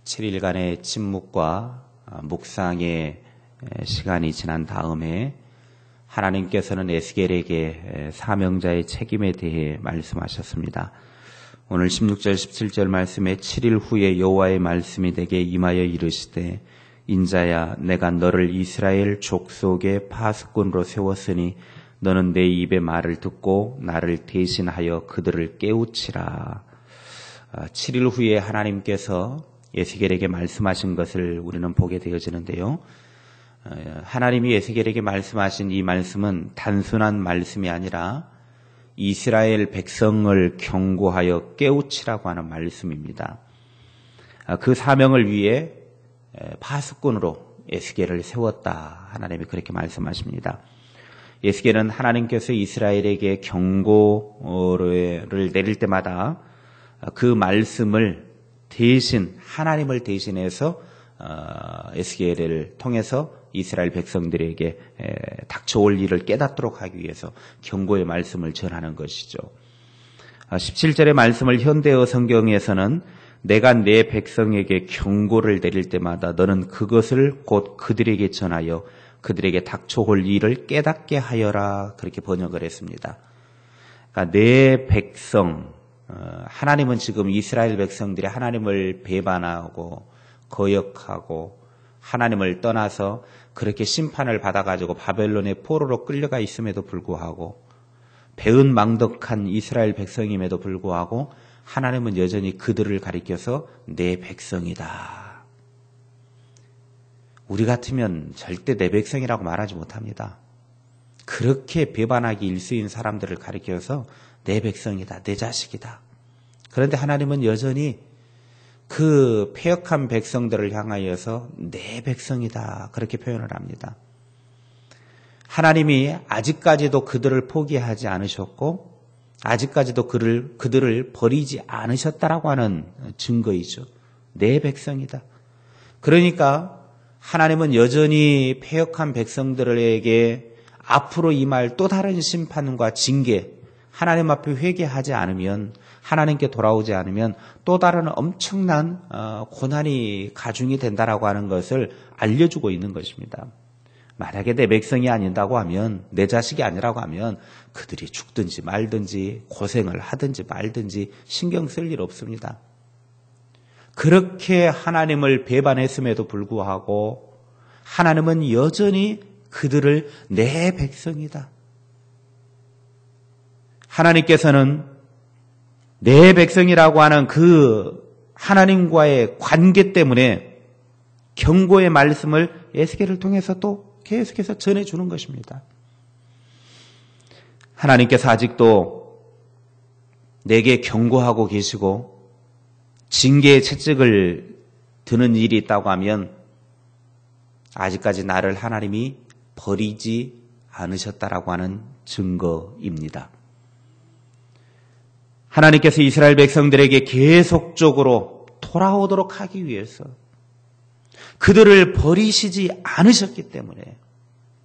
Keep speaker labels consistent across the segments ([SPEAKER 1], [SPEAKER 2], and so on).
[SPEAKER 1] 7일간의 침묵과 묵상의 시간이 지난 다음에 하나님께서는 에스겔에게 사명자의 책임에 대해 말씀하셨습니다. 오늘 16절 17절 말씀에 7일 후에 여호와의 말씀이 내게 임하여 이르시되 인자야 내가 너를 이스라엘 족속의 파수꾼으로 세웠으니 너는 내 입의 말을 듣고 나를 대신하여 그들을 깨우치라. 7일 후에 하나님께서 에스겔에게 말씀하신 것을 우리는 보게 되어지는데요. 하나님이 에스겔에게 말씀하신 이 말씀은 단순한 말씀이 아니라 이스라엘 백성을 경고하여 깨우치라고 하는 말씀입니다. 그 사명을 위해 파수꾼으로 에스겔을 세웠다. 하나님이 그렇게 말씀하십니다. 에스겔은 하나님께서 이스라엘에게 경고를 내릴 때마다 그 말씀을 대신 하나님을 대신해서 에스겔을 통해서 이스라엘 백성들에게 닥쳐올 일을 깨닫도록 하기 위해서 경고의 말씀을 전하는 것이죠. 17절의 말씀을 현대어 성경에서는 내가 내 백성에게 경고를 내릴 때마다 너는 그것을 곧 그들에게 전하여 그들에게 닥쳐올 일을 깨닫게 하여라 그렇게 번역을 했습니다. 그러니까 내 백성, 하나님은 지금 이스라엘 백성들이 하나님을 배반하고 거역하고 하나님을 떠나서 그렇게 심판을 받아가지고 바벨론의 포로로 끌려가 있음에도 불구하고 배은망덕한 이스라엘 백성임에도 불구하고 하나님은 여전히 그들을 가리켜서 내 백성이다. 우리 같으면 절대 내 백성이라고 말하지 못합니다. 그렇게 배반하기 일수인 사람들을 가리켜서 내 백성이다, 내 자식이다. 그런데 하나님은 여전히 그 패역한 백성들을 향하여서 내 백성이다 그렇게 표현을 합니다. 하나님이 아직까지도 그들을 포기하지 않으셨고 아직까지도 그들을 버리지 않으셨다라고 하는 증거이죠. 내 백성이다. 그러니까 하나님은 여전히 패역한 백성들에게 앞으로 임할 또 다른 심판과 징계, 하나님 앞에 회개하지 않으면, 하나님께 돌아오지 않으면 또 다른 엄청난 고난이 가중이 된다라고 하는 것을 알려주고 있는 것입니다. 만약에 내 백성이 아닌다고 하면, 내 자식이 아니라고 하면 그들이 죽든지 말든지 고생을 하든지 말든지 신경 쓸 일 없습니다. 그렇게 하나님을 배반했음에도 불구하고 하나님은 여전히 그들을 내 백성이다. 하나님께서는 내 백성이라고 하는 그 하나님과의 관계 때문에 경고의 말씀을 에스겔을 통해서 또 계속해서 전해주는 것입니다. 하나님께서 아직도 내게 경고하고 계시고 징계의 채찍을 드는 일이 있다고 하면 아직까지 나를 하나님이 버리지 않으셨다라고 하는 증거입니다. 하나님께서 이스라엘 백성들에게 계속적으로 돌아오도록 하기 위해서 그들을 버리시지 않으셨기 때문에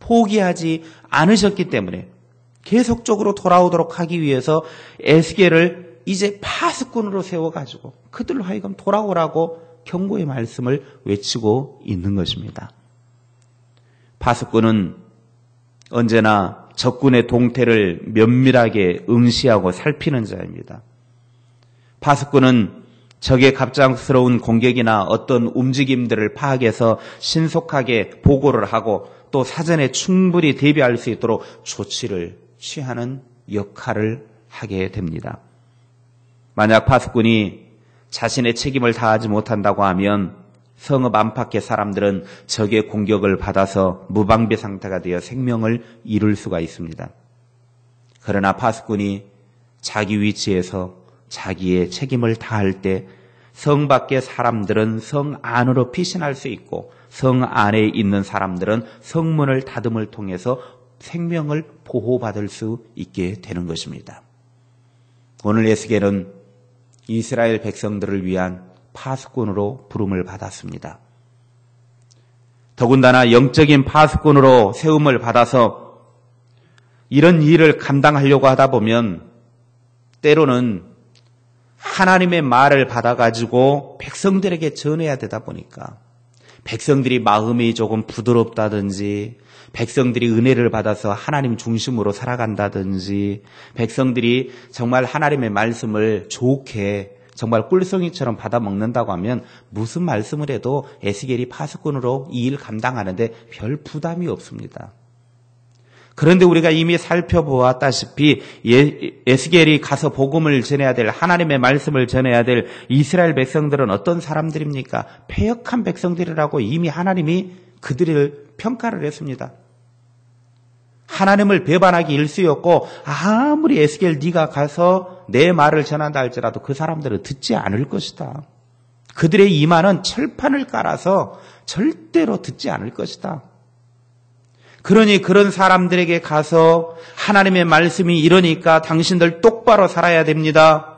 [SPEAKER 1] 포기하지 않으셨기 때문에 계속적으로 돌아오도록 하기 위해서 에스겔을 이제 파수꾼으로 세워가지고 그들로 하여금 돌아오라고 경고의 말씀을 외치고 있는 것입니다. 파수꾼은 언제나 적군의 동태를 면밀하게 응시하고 살피는 자입니다. 파수꾼은 적의 갑작스러운 공격이나 어떤 움직임들을 파악해서 신속하게 보고를 하고 또 사전에 충분히 대비할 수 있도록 조치를 취하는 역할을 하게 됩니다. 만약 파수꾼이 자신의 책임을 다하지 못한다고 하면 성읍 안팎의 사람들은 적의 공격을 받아서 무방비 상태가 되어 생명을 잃을 수가 있습니다. 그러나 파수꾼이 자기 위치에서 자기의 책임을 다할 때 성 밖의 사람들은 성 안으로 피신할 수 있고 성 안에 있는 사람들은 성문을 닫음을 통해서 생명을 보호받을 수 있게 되는 것입니다. 오늘 에스겔은 이스라엘 백성들을 위한 파수꾼으로 부름을 받았습니다. 더군다나 영적인 파수꾼으로 세움을 받아서 이런 일을 감당하려고 하다 보면 때로는 하나님의 말을 받아가지고 백성들에게 전해야 되다 보니까 백성들이 마음이 조금 부드럽다든지 백성들이 은혜를 받아서 하나님 중심으로 살아간다든지 백성들이 정말 하나님의 말씀을 좋게 정말 꿀송이처럼 받아먹는다고 하면 무슨 말씀을 해도 에스겔이 파수꾼으로 이 일 감당하는데 별 부담이 없습니다. 그런데 우리가 이미 살펴보았다시피 에스겔이 가서 복음을 전해야 될 하나님의 말씀을 전해야 될 이스라엘 백성들은 어떤 사람들입니까? 패역한 백성들이라고 이미 하나님이 그들을 평가를 했습니다. 하나님을 배반하기 일쑤였고 아무리 에스겔 네가 가서 내 말을 전한다 할지라도 그 사람들은 듣지 않을 것이다. 그들의 이마는 철판을 깔아서 절대로 듣지 않을 것이다. 그러니 그런 사람들에게 가서 하나님의 말씀이 이러니까 당신들 똑바로 살아야 됩니다.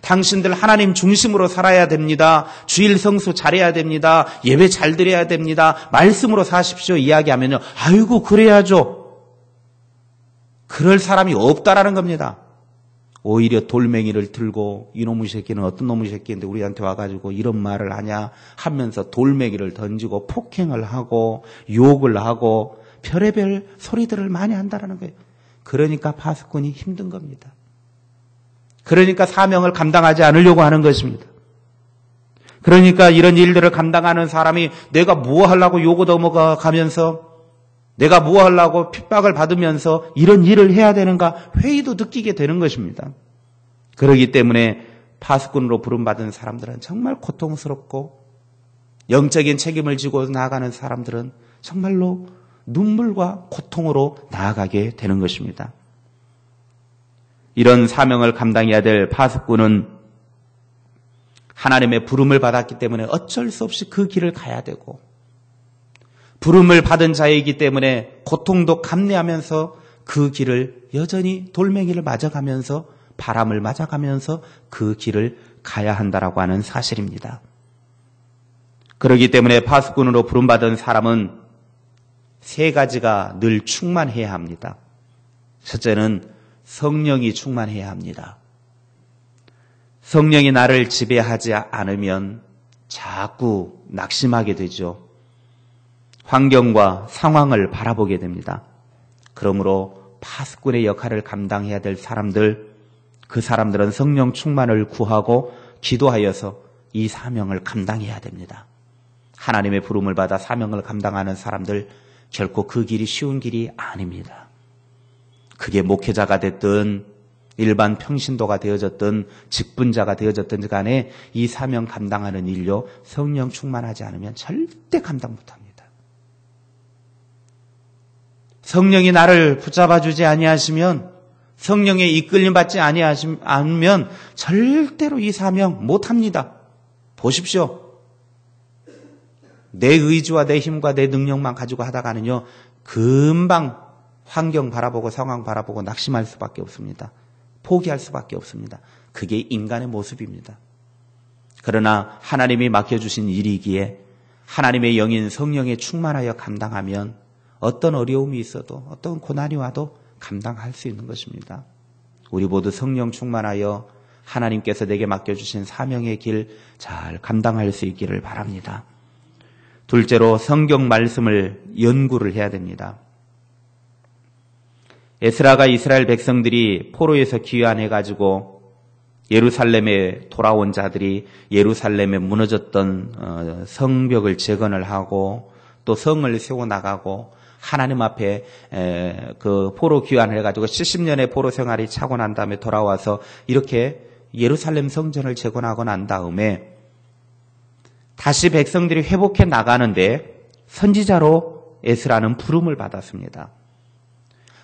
[SPEAKER 1] 당신들 하나님 중심으로 살아야 됩니다. 주일 성수 잘해야 됩니다. 예배 잘 드려야 됩니다. 말씀으로 사십시오 이야기하면요. 아이고 그래야죠. 그럴 사람이 없다라는 겁니다. 오히려 돌멩이를 들고 이놈의 새끼는 어떤 놈의 새끼인데 우리한테 와가지고 이런 말을 하냐 하면서 돌멩이를 던지고 폭행을 하고 욕을 하고 별의별 소리들을 많이 한다라는 거예요. 그러니까 파수꾼이 힘든 겁니다. 그러니까 사명을 감당하지 않으려고 하는 것입니다. 그러니까 이런 일들을 감당하는 사람이 내가 뭐 하려고 욕을 넘어가면서 내가 뭐 하려고 핍박을 받으면서 이런 일을 해야 되는가 회의도 느끼게 되는 것입니다. 그렇기 때문에 파수꾼으로 부름받은 사람들은 정말 고통스럽고 영적인 책임을 지고 나아가는 사람들은 정말로 눈물과 고통으로 나아가게 되는 것입니다. 이런 사명을 감당해야 될 파수꾼은 하나님의 부름을 받았기 때문에 어쩔 수 없이 그 길을 가야 되고 부름을 받은 자이기 때문에 고통도 감내하면서 그 길을 여전히 돌멩이를 맞아가면서 바람을 맞아가면서 그 길을 가야 한다라고 하는 사실입니다. 그렇기 때문에 파수꾼으로 부름받은 사람은 세 가지가 늘 충만해야 합니다. 첫째는 성령이 충만해야 합니다. 성령이 나를 지배하지 않으면 자꾸 낙심하게 되죠. 환경과 상황을 바라보게 됩니다. 그러므로 파수꾼의 역할을 감당해야 될 사람들, 그 사람들은 성령 충만을 구하고 기도하여서 이 사명을 감당해야 됩니다. 하나님의 부름을 받아 사명을 감당하는 사람들 결코 그 길이 쉬운 길이 아닙니다. 그게 목회자가 됐든 일반 평신도가 되어졌든 직분자가 되어졌든 간에 이 사명 감당하는 일요 성령 충만하지 않으면 절대 감당 못합니다. 성령이 나를 붙잡아 주지 아니하시면 성령의 이끌림 받지 않으면 절대로 이 사명 못합니다. 보십시오. 내 의지와 내 힘과 내 능력만 가지고 하다가는요 금방 환경 바라보고 상황 바라보고 낙심할 수밖에 없습니다. 포기할 수밖에 없습니다. 그게 인간의 모습입니다. 그러나 하나님이 맡겨주신 일이기에 하나님의 영인 성령에 충만하여 감당하면 어떤 어려움이 있어도 어떤 고난이 와도 감당할 수 있는 것입니다. 우리 모두 성령 충만하여 하나님께서 내게 맡겨주신 사명의 길 잘 감당할 수 있기를 바랍니다. 둘째로 성경 말씀을 연구를 해야 됩니다. 에스라가 이스라엘 백성들이 포로에서 귀환해가지고 예루살렘에 돌아온 자들이 예루살렘에 무너졌던 성벽을 재건을 하고 또 성을 세워나가고 하나님 앞에 그 포로 귀환을 해가지고 70년의 포로 생활이 차고 난 다음에 돌아와서 이렇게 예루살렘 성전을 재건하고 난 다음에 다시 백성들이 회복해 나가는데 선지자로 에스라는 부름을 받았습니다.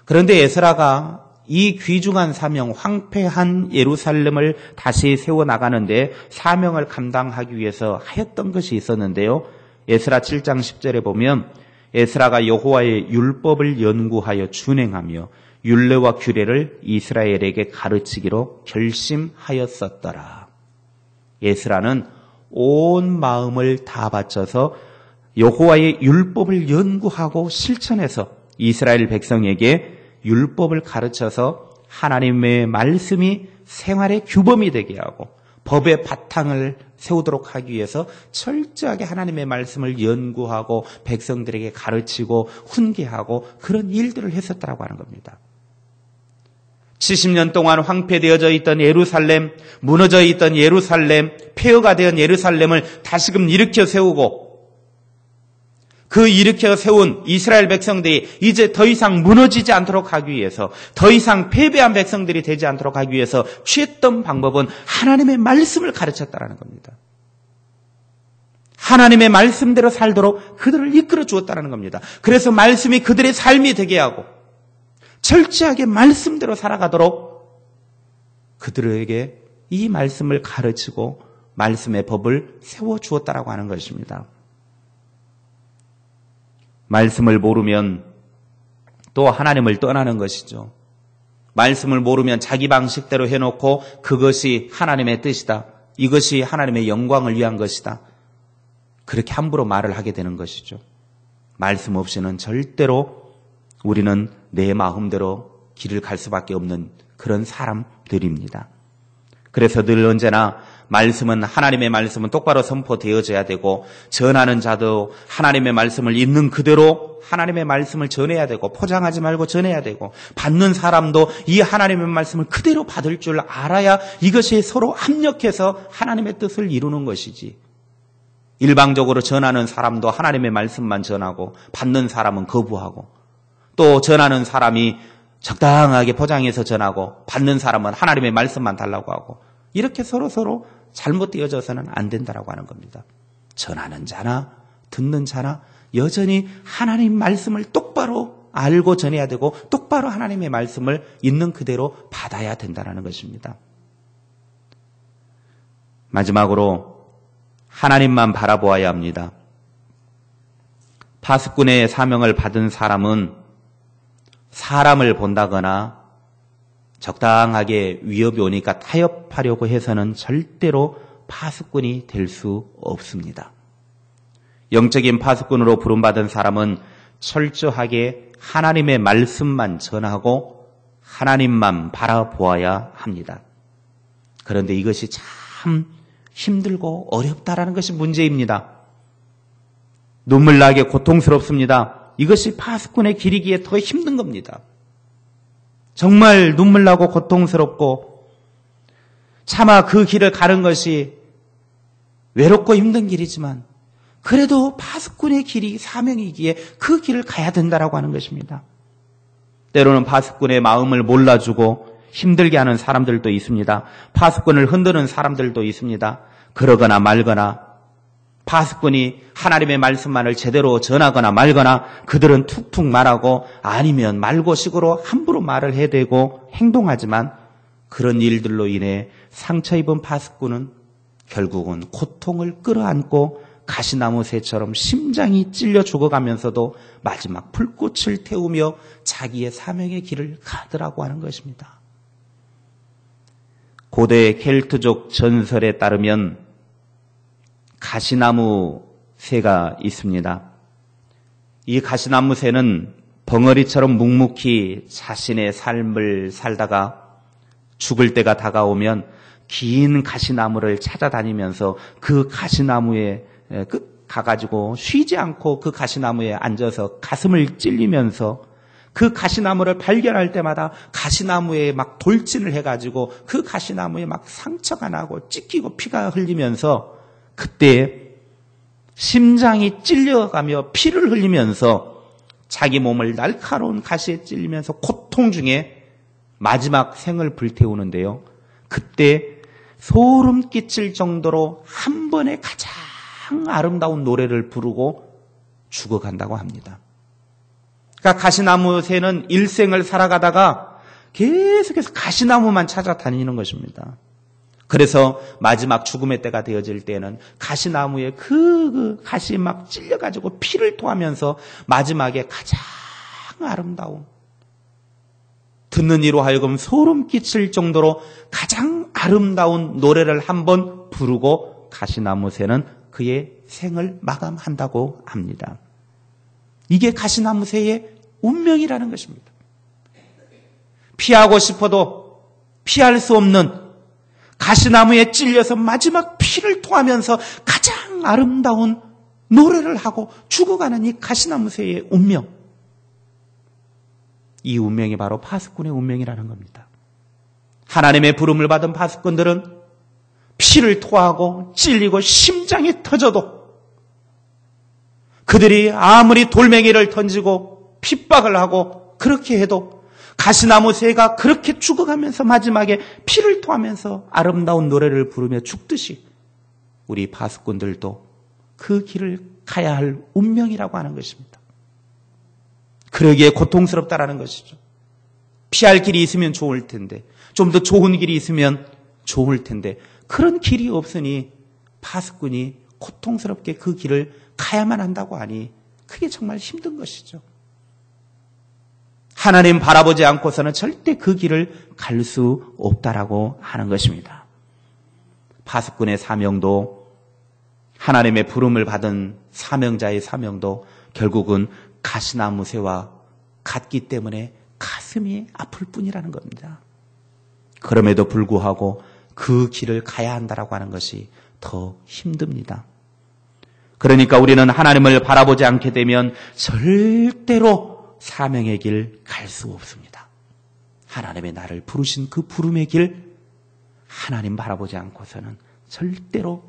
[SPEAKER 1] 그런데 에스라가 이 귀중한 사명, 황폐한 예루살렘을 다시 세워나가는데 사명을 감당하기 위해서 하였던 것이 있었는데요. 에스라 7장 10절에 보면 에스라가 여호와의 율법을 연구하여 준행하며 율례와 규례를 이스라엘에게 가르치기로 결심하였었더라. 에스라는 온 마음을 다 바쳐서 여호와의 율법을 연구하고 실천해서 이스라엘 백성에게 율법을 가르쳐서 하나님의 말씀이 생활의 규범이 되게 하고 법의 바탕을 세우도록 하기 위해서 철저하게 하나님의 말씀을 연구하고 백성들에게 가르치고 훈계하고 그런 일들을 했었다고 하는 겁니다. 70년 동안 황폐되어져 있던 예루살렘, 무너져 있던 예루살렘, 폐허가 된 예루살렘을 다시금 일으켜 세우고 그 일으켜 세운 이스라엘 백성들이 이제 더 이상 무너지지 않도록 하기 위해서, 더 이상 패배한 백성들이 되지 않도록 하기 위해서 취했던 방법은 하나님의 말씀을 가르쳤다는 겁니다. 하나님의 말씀대로 살도록 그들을 이끌어 주었다는 겁니다. 그래서 말씀이 그들의 삶이 되게 하고 철저하게 말씀대로 살아가도록 그들에게 이 말씀을 가르치고 말씀의 법을 세워주었다라고 하는 것입니다. 말씀을 모르면 또 하나님을 떠나는 것이죠. 말씀을 모르면 자기 방식대로 해놓고 그것이 하나님의 뜻이다. 이것이 하나님의 영광을 위한 것이다. 그렇게 함부로 말을 하게 되는 것이죠. 말씀 없이는 절대로 우리는 내 마음대로 길을 갈 수밖에 없는 그런 사람들입니다. 그래서 늘 언제나 말씀은, 하나님의 말씀은 똑바로 선포되어져야 되고, 전하는 자도 하나님의 말씀을 있는 그대로 하나님의 말씀을 전해야 되고, 포장하지 말고 전해야 되고, 받는 사람도 이 하나님의 말씀을 그대로 받을 줄 알아야 이것이 서로 합력해서 하나님의 뜻을 이루는 것이지. 일방적으로 전하는 사람도 하나님의 말씀만 전하고, 받는 사람은 거부하고, 또 전하는 사람이 적당하게 포장해서 전하고, 받는 사람은 하나님의 말씀만 달라고 하고, 이렇게 서로 잘못되어져서는 안 된다라고 하는 겁니다. 전하는 자나 듣는 자나 여전히 하나님 말씀을 똑바로 알고 전해야 되고 똑바로 하나님의 말씀을 있는 그대로 받아야 된다는 것입니다. 마지막으로 하나님만 바라보아야 합니다. 파수꾼의 사명을 받은 사람은 사람을 본다거나 적당하게 위협이 오니까 타협하려고 해서는 절대로 파수꾼이 될 수 없습니다. 영적인 파수꾼으로 부름받은 사람은 철저하게 하나님의 말씀만 전하고 하나님만 바라보아야 합니다. 그런데 이것이 참 힘들고 어렵다라는 것이 문제입니다. 눈물 나게 고통스럽습니다. 이것이 파수꾼의 길이기에 더 힘든 겁니다. 정말 눈물 나고 고통스럽고 차마 그 길을 가는 것이 외롭고 힘든 길이지만 그래도 파수꾼의 길이 사명이기에 그 길을 가야 된다라고 하는 것입니다. 때로는 파수꾼의 마음을 몰라주고 힘들게 하는 사람들도 있습니다. 파수꾼을 흔드는 사람들도 있습니다. 그러거나 말거나 파수꾼이 하나님의 말씀만을 제대로 전하거나 말거나 그들은 툭툭 말하고 아니면 말고식으로 함부로 말을 해대고 행동하지만 그런 일들로 인해 상처 입은 파수꾼은 결국은 고통을 끌어안고 가시나무 새처럼 심장이 찔려 죽어가면서도 마지막 불꽃을 태우며 자기의 사명의 길을 가더라고 하는 것입니다. 고대 켈트족 전설에 따르면 가시나무 새가 있습니다. 이 가시나무 새는 벙어리처럼 묵묵히 자신의 삶을 살다가 죽을 때가 다가오면 긴 가시나무를 찾아다니면서 그 가시나무에 가가지고 쉬지 않고 그 가시나무에 앉아서 가슴을 찔리면서 그 가시나무를 발견할 때마다 가시나무에 막 돌진을 해가지고 그 가시나무에 막 상처가 나고 찢기고 피가 흘리면서 그때 심장이 찔려가며 피를 흘리면서 자기 몸을 날카로운 가시에 찔리면서 고통 중에 마지막 생을 불태우는데요. 그때 소름 끼칠 정도로 한 번에 가장 아름다운 노래를 부르고 죽어간다고 합니다. 그러니까 가시나무 새는 일생을 살아가다가 계속해서 가시나무만 찾아다니는 것입니다. 그래서 마지막 죽음의 때가 되어질 때는 가시나무에 그 가시 막 찔려가지고 피를 토하면서 마지막에 가장 아름다운 듣는 이로 하여금 소름 끼칠 정도로 가장 아름다운 노래를 한번 부르고 가시나무 새는 그의 생을 마감한다고 합니다. 이게 가시나무 새의 운명이라는 것입니다. 피하고 싶어도 피할 수 없는 가시나무에 찔려서 마지막 피를 토하면서 가장 아름다운 노래를 하고 죽어가는 이 가시나무새의 운명. 이 운명이 바로 파수꾼의 운명이라는 겁니다. 하나님의 부름을 받은 파수꾼들은 피를 토하고 찔리고 심장이 터져도 그들이 아무리 돌멩이를 던지고 핍박을 하고 그렇게 해도 가시나무 새가 그렇게 죽어가면서 마지막에 피를 토하면서 아름다운 노래를 부르며 죽듯이 우리 파수꾼들도 그 길을 가야 할 운명이라고 하는 것입니다. 그러기에 고통스럽다라는 것이죠. 피할 길이 있으면 좋을 텐데, 좀 더 좋은 길이 있으면 좋을 텐데, 그런 길이 없으니 파수꾼이 고통스럽게 그 길을 가야만 한다고 하니 그게 정말 힘든 것이죠. 하나님 바라보지 않고서는 절대 그 길을 갈 수 없다라고 하는 것입니다. 파수꾼의 사명도, 하나님의 부름을 받은 사명자의 사명도 결국은 가시나무 새와 같기 때문에 가슴이 아플 뿐이라는 겁니다. 그럼에도 불구하고 그 길을 가야 한다라고 하는 것이 더 힘듭니다. 그러니까 우리는 하나님을 바라보지 않게 되면 절대로 사명의 길 갈 수 없습니다. 하나님의 나를 부르신 그 부름의 길, 하나님 바라보지 않고서는 절대로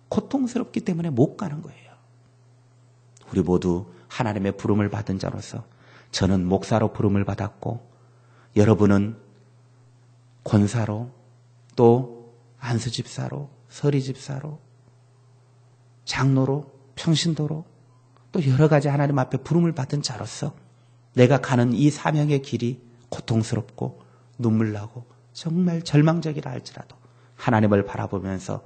[SPEAKER 1] 고통스럽기 때문에 못 가는 거예요. 우리 모두 하나님의 부름을 받은 자로서, 저는 목사로 부름을 받았고 여러분은 권사로, 또 안수집사로, 서리집사로, 장로로, 평신도로, 또 여러 가지 하나님 앞에 부름을 받은 자로서 내가 가는 이 사명의 길이 고통스럽고 눈물나고 정말 절망적이라 할지라도 하나님을 바라보면서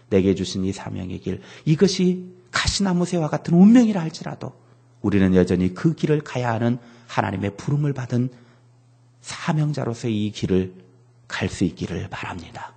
[SPEAKER 1] 내게 주신 이 사명의 길, 이것이 가시나무새와 같은 운명이라 할지라도 우리는 여전히 그 길을 가야 하는 하나님의 부름을 받은 사명자로서의 이 길을 갈 수 있기를 바랍니다.